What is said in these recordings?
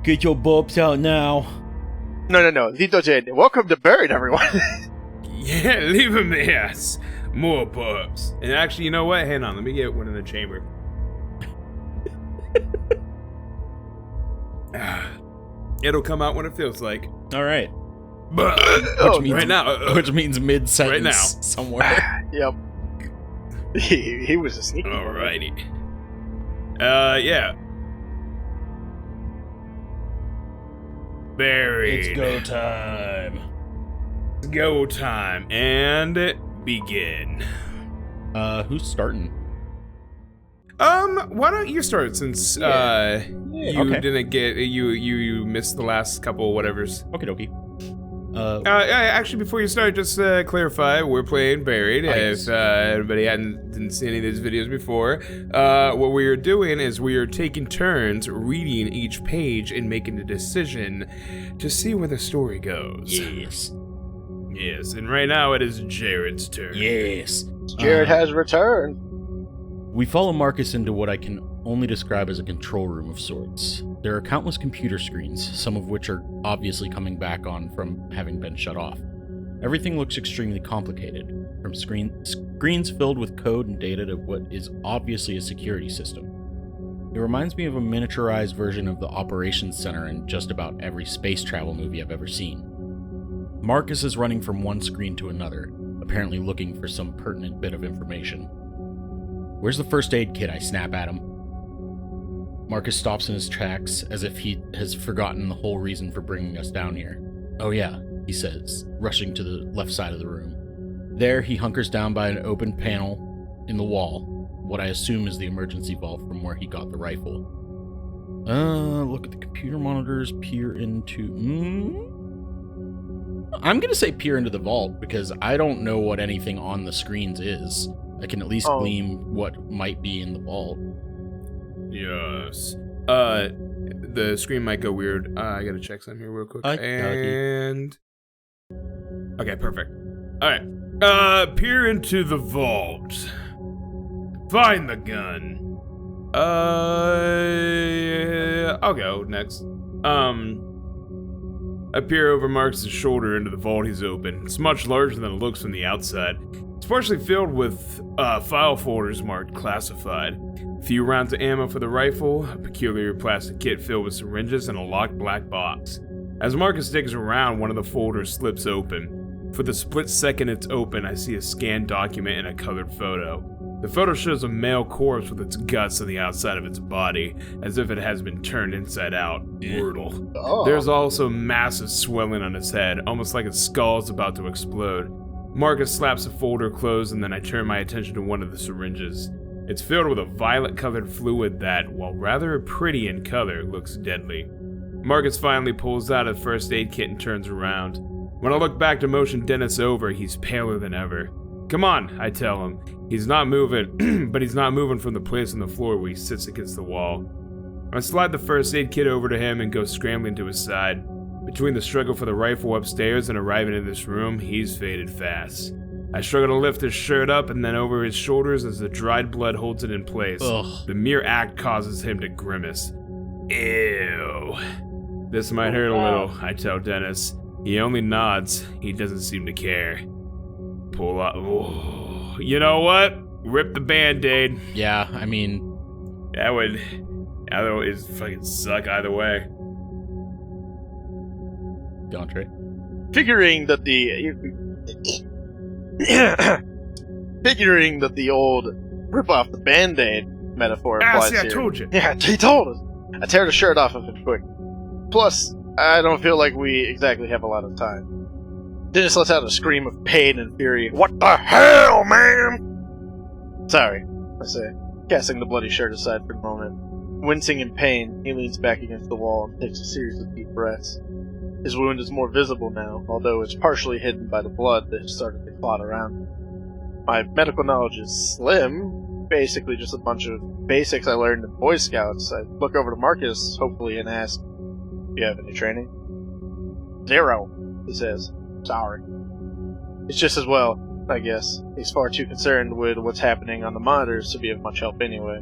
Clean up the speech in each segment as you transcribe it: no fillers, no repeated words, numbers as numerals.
Get your bobs out now. No. Lito Jade. Welcome to Buried, everyone. Yeah, leave him there. More bubs. And actually, you know what? Hang on, let me get one in the chamber. It'll come out when it feels like. All right. Which means mid-sentence right now. somewhere. Yep. He was a sneaky. Alrighty. Yeah. Buried. It's go time. Go time. And begin. Who's starting? Why don't you start since you okay. didn't get you missed the last couple whatevers. Okie dokie. Actually, before you start, just clarify, we're playing Buried. Yes. If anybody didn't see any of these videos before, what we are doing is we are taking turns reading each page and making a decision to see where the story goes. Yes, and right now it is Jared's turn. Yes. Jared has returned. We follow Marcus into what I can only describe as a control room of sorts. There are countless computer screens, some of which are obviously coming back on from having been shut off. Everything looks extremely complicated, from screens filled with code and data to what is obviously a security system. It reminds me of a miniaturized version of the operations center in just about every space travel movie I've ever seen. Marcus is running from one screen to another, apparently looking for some pertinent bit of information. "Where's the first aid kit?" I snap at him. Marcus stops in his tracks, as if he has forgotten the whole reason for bringing us down here. "Oh yeah," he says, rushing to the left side of the room. There, he hunkers down by an open panel in the wall, what I assume is the emergency vault from where he got the rifle. Look at the computer monitors, peer into... I'm gonna say peer into the vault, because I don't know what anything on the screens is. I can at least glean what might be in the vault. Yes. The screen might go weird. I gotta check something here real quick. And... Okay, perfect. Alright. Peer into the vault. Find the gun. I'll go next. I peer over Marcus' shoulder into the vault he's opened. It's much larger than it looks from the outside. It's partially filled with file folders marked classified. A few rounds of ammo for the rifle, a peculiar plastic kit filled with syringes, and a locked black box. As Marcus digs around, one of the folders slips open. For the split second it's open, I see a scanned document and a colored photo. The photo shows a male corpse with its guts on the outside of its body, as if it has been turned inside out. Brutal. Oh. There's also massive swelling on his head, almost like his skull is about to explode. Marcus slaps the folder closed, and then I turn my attention to one of the syringes. It's filled with a violet-colored fluid that, while rather pretty in color, looks deadly. Marcus finally pulls out a first aid kit and turns around. When I look back to motion Dennis over, he's paler than ever. "Come on," I tell him. He's not moving, but he's not moving from the place on the floor where he sits against the wall. I slide the first aid kit over to him and go scrambling to his side. Between the struggle for the rifle upstairs and arriving in this room, he's faded fast. I struggle to lift his shirt up and then over his shoulders as the dried blood holds it in place. Ugh. The mere act causes him to grimace. Ew. "This might hurt a little," I tell Dennis. He only nods. He doesn't seem to care. Pull up. Oh. You know what? Rip the Band-Aid. Yeah, I mean... That would fucking suck either way. D'Antre. Figuring that the old rip off the Band-Aid metaphor applies see, I here. told you. Yeah, he told us. I tear the shirt off of him quick. Plus, I don't feel like we exactly have a lot of time. Dennis lets out a scream of pain and fury. "What the hell, man?" "Sorry," I say, casting the bloody shirt aside for a moment. Wincing in pain, he leans back against the wall and takes a series of deep breaths. His wound is more visible now, although it's partially hidden by the blood that has started to clot around it. My medical knowledge is slim, basically just a bunch of basics I learned in Boy Scouts. I look over to Marcus, hopefully, and ask, "Do you have any training?" "Zero," he says. "Sorry." It's just as well, I guess. He's far too concerned with what's happening on the monitors to be of much help anyway.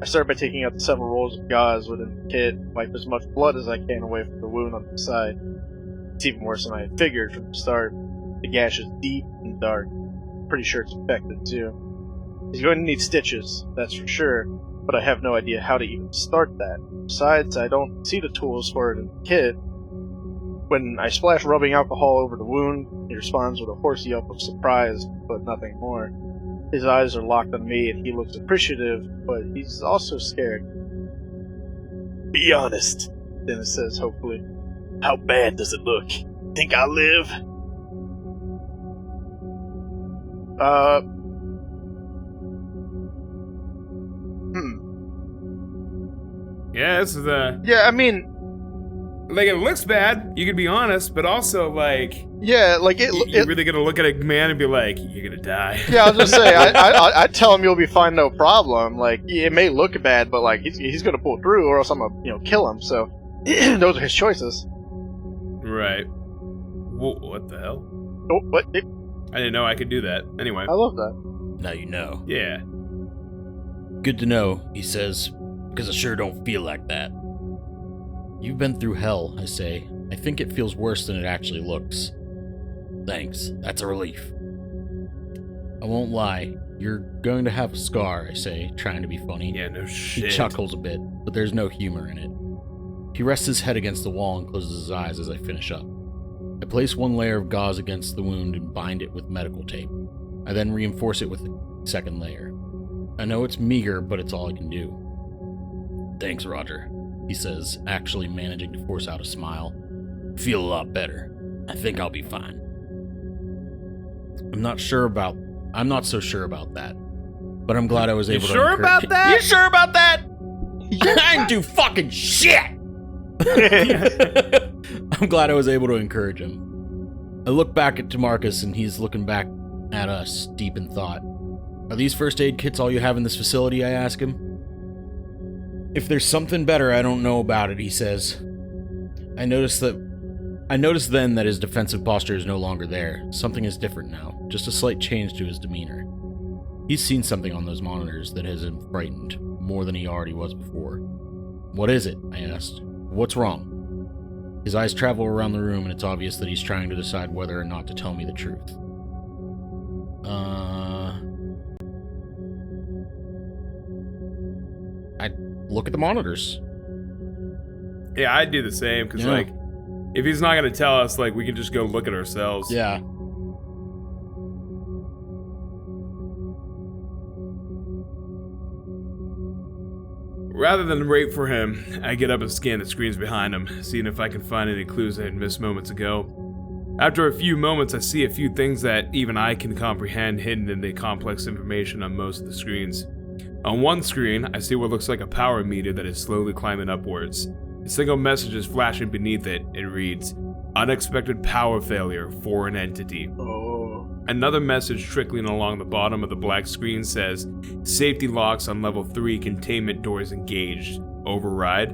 I start by taking out the several rolls of gauze within the kit, wipe as much blood as I can away from the wound on the side. It's even worse than I had figured from the start. The gash is deep and dark. Pretty sure it's infected too. He's going to need stitches, that's for sure, but I have no idea how to even start that. Besides, I don't see the tools for it in the kit. When I splash rubbing alcohol over the wound, he responds with a hoarse yelp of surprise, but nothing more. His eyes are locked on me and he looks appreciative, but he's also scared. Be honest, Dennis says hopefully. How bad does it look? Think I'll live? Yeah, this is Yeah, I mean... Like, it looks bad, you could be honest, but also, like... Yeah, like, you're really gonna look at a man and be like, you're gonna die. Yeah, I was just saying, I'd tell him you'll be fine, no problem. Like, it may look bad, but, like, he's gonna pull through, or else I'm gonna, kill him, so... Those are his choices. Right. What the hell? Oh, what? I didn't know I could do that. Anyway. I love that. Now you know. Yeah. Good to know, he says, because I sure don't feel like that. You've been through hell, I say. I think it feels worse than it actually looks. Thanks, that's a relief. I won't lie, you're going to have a scar, I say, trying to be funny. Yeah, no shit. He chuckles a bit, but there's no humor in it. He rests his head against the wall and closes his eyes as I finish up. I place one layer of gauze against the wound and bind it with medical tape. I then reinforce it with a second layer. I know it's meager, but it's all I can do. Thanks, Roger, he says, actually managing to force out a smile. Feel a lot better. I think I'll be fine. I'm not so sure about that. But I'm glad I was able to sure about that? You sure about that? I didn't do fucking shit! I'm glad I was able to encourage him. I look back at DeMarcus and he's looking back at us, deep in thought. Are these first aid kits all you have in this facility? I ask him. If there's something better I don't know about it, he says. I notice then that his defensive posture is no longer there. Something is different now, just a slight change to his demeanor. He's seen something on those monitors that has him frightened, more than he already was before. What is it? I asked. What's wrong? His eyes travel around the room and it's obvious that he's trying to decide whether or not to tell me the truth. I look at the monitors. Yeah, I'd do the same, because, like, if he's not going to tell us, like, we can just go look at ourselves. Yeah. Rather than wait for him, I get up and scan the screens behind him, seeing if I can find any clues I had missed moments ago. After a few moments, I see a few things that even I can comprehend hidden in the complex information on most of the screens. On one screen, I see what looks like a power meter that is slowly climbing upwards. A single message is flashing beneath it. It reads, "Unexpected power failure, foreign entity." Oh. Another message trickling along the bottom of the black screen says, "Safety locks on level 3, containment doors engaged. Override."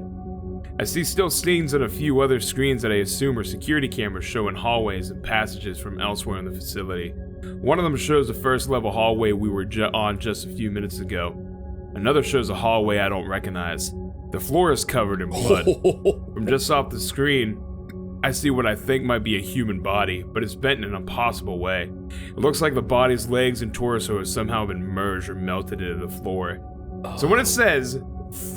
I see still scenes on a few other screens that I assume are security cameras showing hallways and passages from elsewhere in the facility. One of them shows the first level hallway we were on just a few minutes ago. Another shows a hallway I don't recognize. The floor is covered in blood. From just off the screen, I see what I think might be a human body, but it's bent in an impossible way. It looks like the body's legs and torso have somehow been merged or melted into the floor. So when it says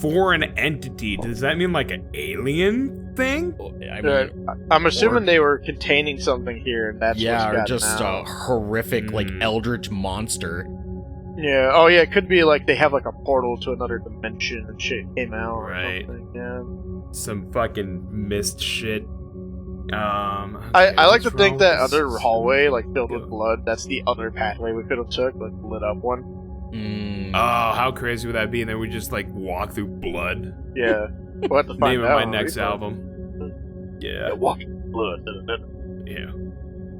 foreign entity, does that mean like an alien thing? I mean, I'm assuming they were containing something here, and that's yeah, what's or got just now. a horrific, like, eldritch monster. Yeah, oh yeah, it could be like they have like a portal to another dimension and shit came out Right. or something, yeah. Some fucking mist shit. I like to think that other hallway, like filled with blood, that's the other pathway we could have took, like the lit up one. Oh, how crazy would that be? And then we just like walk through blood. Yeah. We'll have to find Name out. of my next right? album. Yeah. Walking blood. Yeah.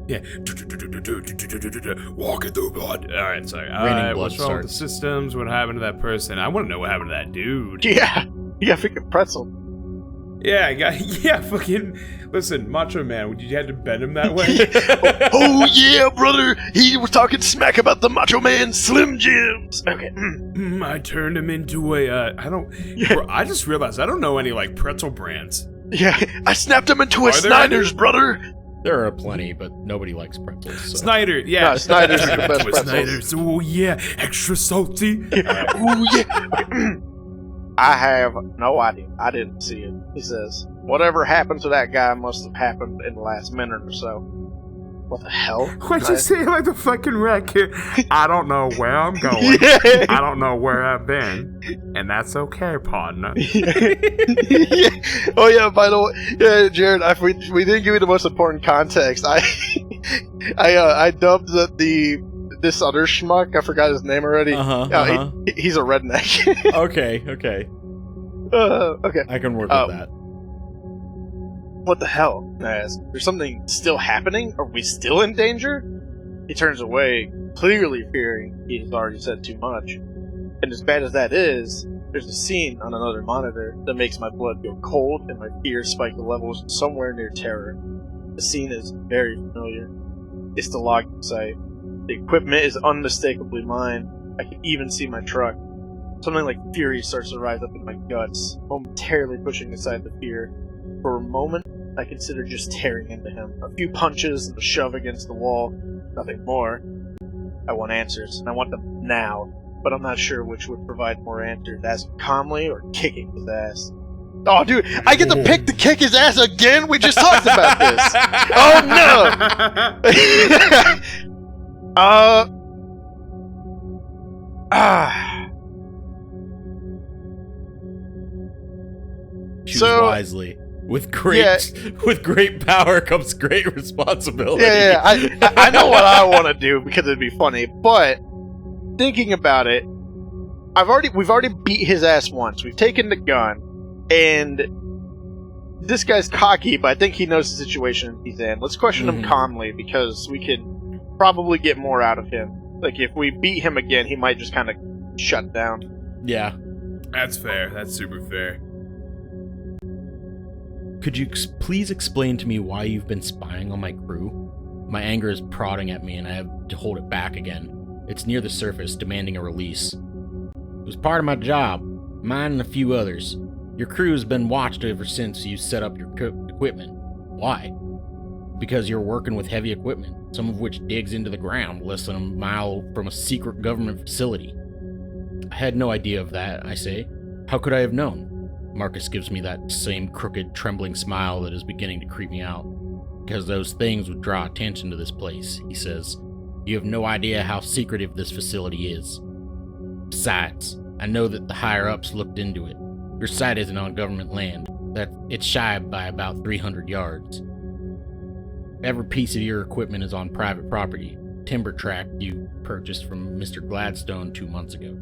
Yeah. Walking through blood. Alright, sorry. Raining blood what's wrong with the starts. systems? What happened to that person? I want to know what happened to that dude. Yeah. You got freaking pretzel. Yeah, fucking... Listen, Macho Man, would you have to bend him that way? Oh yeah, brother! He was talking smack about the Macho Man Slim Jims! Okay. I turned him into a, Bro, I just realized I don't know any, like, pretzel brands. Yeah, I snapped him into a Snyder's, brother! There are plenty, but nobody likes pretzels. So. Snyder, yeah. No, Snyder's is the best pretzels. Snyder's, oh yeah, extra salty. Oh yeah! Okay. I have no idea. I didn't see it. He says, whatever happened to that guy must have happened in the last minute or so. What the hell? Why'd you say it like the fucking wreck? I don't know where I'm going. Yeah. I don't know where I've been. And that's okay, partner. Yeah. Oh yeah, by the way, yeah, Jared, we didn't give you the most important context. I dubbed this other schmuck, I forgot his name already. He's a redneck. Okay. Okay. I can work with that. What the hell? I ask. There's something still happening? Are we still in danger? He turns away, clearly fearing he has already said too much. And as bad as that is, there's a scene on another monitor that makes my blood go cold and my fear spike the levels somewhere near terror. The scene is very familiar. It's the logging site. The equipment is unmistakably mine. I can even see my truck. Something like fury starts to rise up in my guts, momentarily pushing aside the fear. For a moment, I consider just tearing into him. A few punches and a shove against the wall. Nothing more. I want answers, and I want them now. But I'm not sure which would provide more answers. Asking calmly or kicking his ass. Oh, dude, I get to pick to kick his ass again? We just talked about this. Oh, no! Choose wisely. With great power comes great responsibility. Yeah. I know what I want to do because it'd be funny, but thinking about it, we've already beat his ass once. We've taken the gun, and this guy's cocky, but I think he knows the situation he's in. Let's question him calmly because we can probably get more out of him. Like if we beat him again, he might just kind of shut down. Yeah, that's fair. That's super fair. Could you please explain to me why you've been spying on my crew? My anger is prodding at me and I have to hold it back again. It's near the surface, demanding a release. It was part of my job, mine and a few others. Your crew has been watched ever since you set up your equipment. Why? Because you're working with heavy equipment, some of which digs into the ground less than a mile from a secret government facility. I had no idea of that, I say. How could I have known? Marcus gives me that same crooked, trembling smile that is beginning to creep me out. Because those things would draw attention to this place, he says. You have no idea how secretive this facility is. Besides, I know that the higher-ups looked into it. Your site isn't on government land. It's shy by about 300 yards. Every piece of your equipment is on private property. Timber tract you purchased from Mr. Gladstone 2 months ago.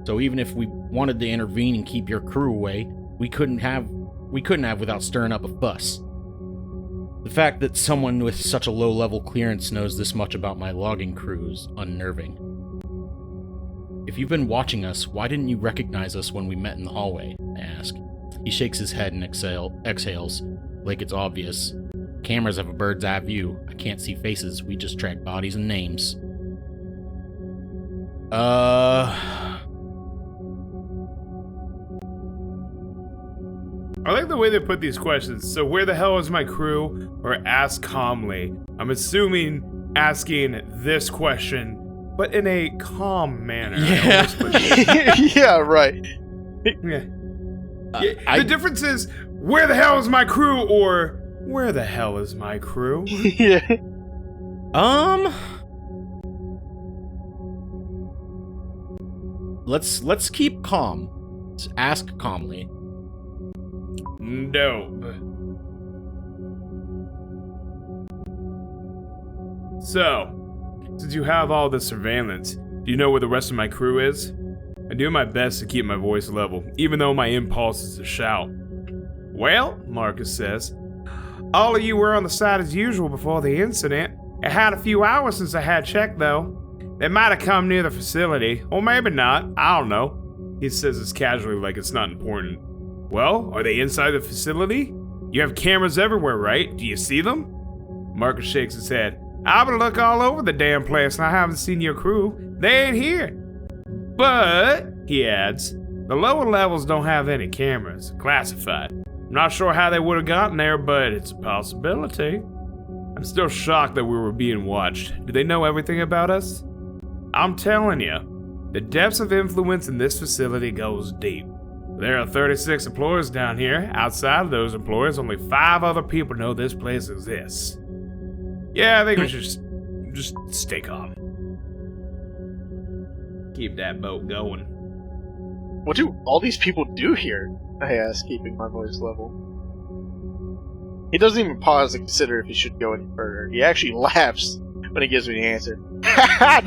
So even if we wanted to intervene and keep your crew away, we couldn't have without stirring up a fuss. The fact that someone with such a low-level clearance knows this much about my logging crew is unnerving. If you've been watching us, why didn't you recognize us when we met in the hallway? I ask. He shakes his head and exhales, like it's obvious. Cameras have a bird's eye view. I can't see faces, we just track bodies and names. I like the way they put these questions. So where the hell is my crew? Or ask calmly. I'm assuming asking this question, but in a calm manner. Yeah. Yeah, right. Yeah. The difference is, where the hell is my crew? Or, where the hell is my crew? Yeah. Let's keep calm. Let's ask calmly. No. So, since you have all this surveillance, do you know where the rest of my crew is? I do my best to keep my voice level, even though my impulse is to shout. Well, Marcus says, all of you were on the site as usual before the incident. It had a few hours since I had checked, though. They might have come near the facility, or maybe not, I don't know. He says this casually like it's not important. Well, are they inside the facility? You have cameras everywhere, right? Do you see them? Marcus shakes his head. I've been looking all over the damn place and I haven't seen your crew. They ain't here. But, he adds, the lower levels don't have any cameras. Classified. I'm not sure how they would have gotten there, but it's a possibility. I'm still shocked that we were being watched. Do they know everything about us? I'm telling you, the depths of influence in this facility goes deep. There are 36 employees down here. Outside of those employees, only 5 other people know this place exists. Yeah, I think we should just stay calm. Keep that boat going. What do all these people do here? I ask, keeping my voice level. He doesn't even pause to consider if he should go any further. He actually laughs when he gives me the answer. I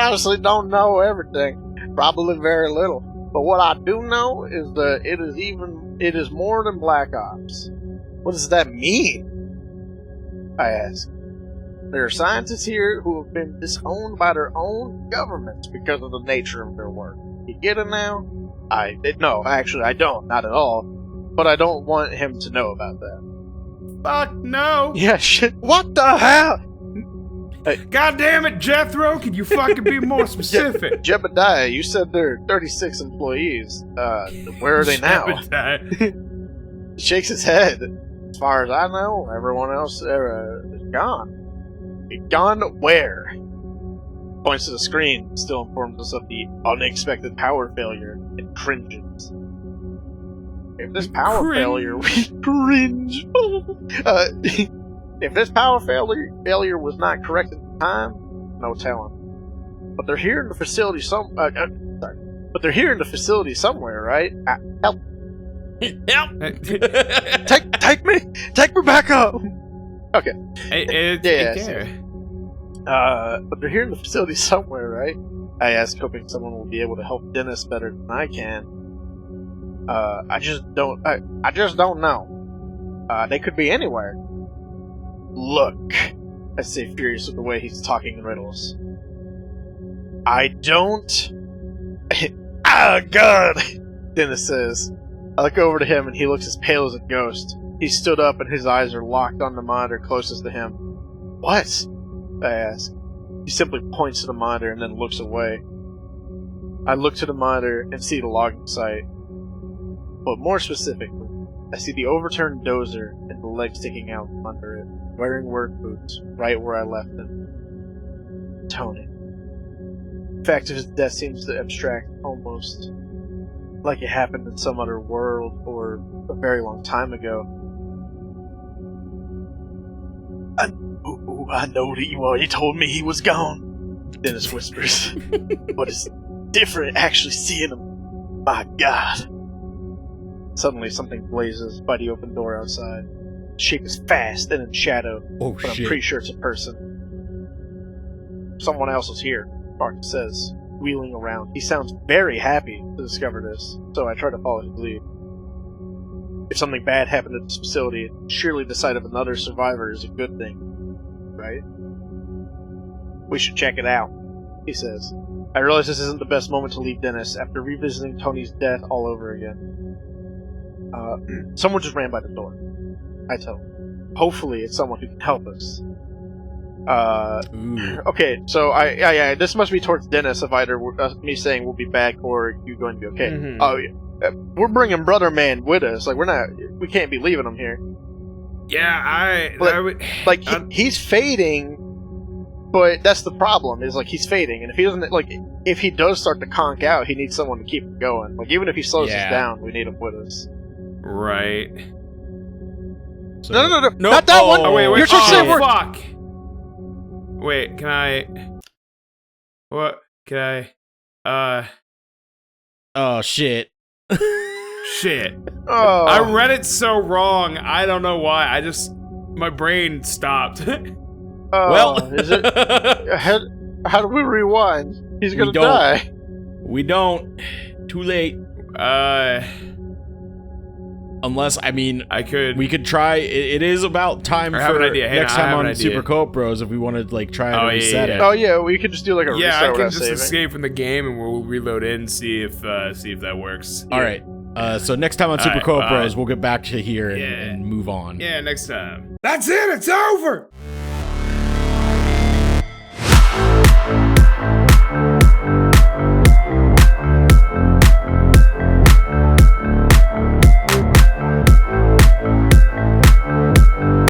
honestly don't know everything. Probably very little. But what I do know is that it is more than Black Ops. What does that mean? I ask. There are scientists here who have been disowned by their own governments because of the nature of their work. You get it now? No, actually I don't. Not at all. But I don't want him to know about that. Fuck no! Yeah, shit. What the hell? God damn it, Jethro! Can you fucking be more specific? Jebediah, you said there are 36 employees. Where are they now? He shakes his head. As far as I know, everyone else is gone. Gone where? Points to the screen, still informs us of the unexpected power failure, and cringes. If this power failure cringe. If this power failure was not corrected in time, no telling. But they're here in the facility But they're here in the facility somewhere, right? Help! Help! Take me back up. Okay. But they're here in the facility somewhere, right? I ask, hoping someone will be able to help Dennis better than I can. I just don't know. They could be anywhere. Look, I say, furious with the way he's talking in riddles. I don't. Ah, God! Dennis says. I look over to him and he looks as pale as a ghost. He stood up and his eyes are locked on the monitor closest to him. What? I ask. He simply points to the monitor and then looks away. I look to the monitor and see the logging site. But more specifically, I see the overturned dozer and the leg sticking out from under it, wearing work boots, right where I left him. Tony. The fact of his death seems to abstract almost like it happened in some other world or a very long time ago. I know that you already told me he was gone, Dennis whispers. But it's different actually seeing him. My God. Suddenly something blazes by the open door outside. The shape is fast and in shadow, but I'm pretty sure it's a person. Someone else is here, Mark says, wheeling around. He sounds very happy to discover this, so I try to follow his lead. If something bad happened at this facility, surely the sight of another survivor is a good thing, right? We should check it out, he says. I realize this isn't the best moment to leave Dennis after revisiting Tony's death all over again. Someone just ran by the door, I tell him. Hopefully it's someone who can help us. Okay, so I this must be towards Dennis of either me saying we'll be back or you going to be okay. Mm-hmm. Oh, yeah. We're bringing Brother Man with us. Like, we can't be leaving him here. Yeah, he's fading, but that's the problem, is, like, he's fading, and if he doesn't, like, if he does start to conk out, he needs someone to keep him going. Like, even if he slows us down, we need him with us. Right. So, no, not that one! Oh, wait, you're supposed to say word! Fuck! Wait, can I... What? Can I... Oh, shit. Shit. Oh. I read it so wrong. I don't know why. My brain stopped. Well, is it? How do we rewind? He's gonna die. We don't. Too late. Unless, I mean, we could try. It is about time for next time on SuperCo-opBros if we want to, like, try to reset it. Oh yeah, we could just do like a reset. Yeah, I can just escape from the game and we'll reload in and see if that works. All right. So next time on All right, SuperCo-opBros, we'll get back to here and move on. Yeah, next time. That's it. It's over.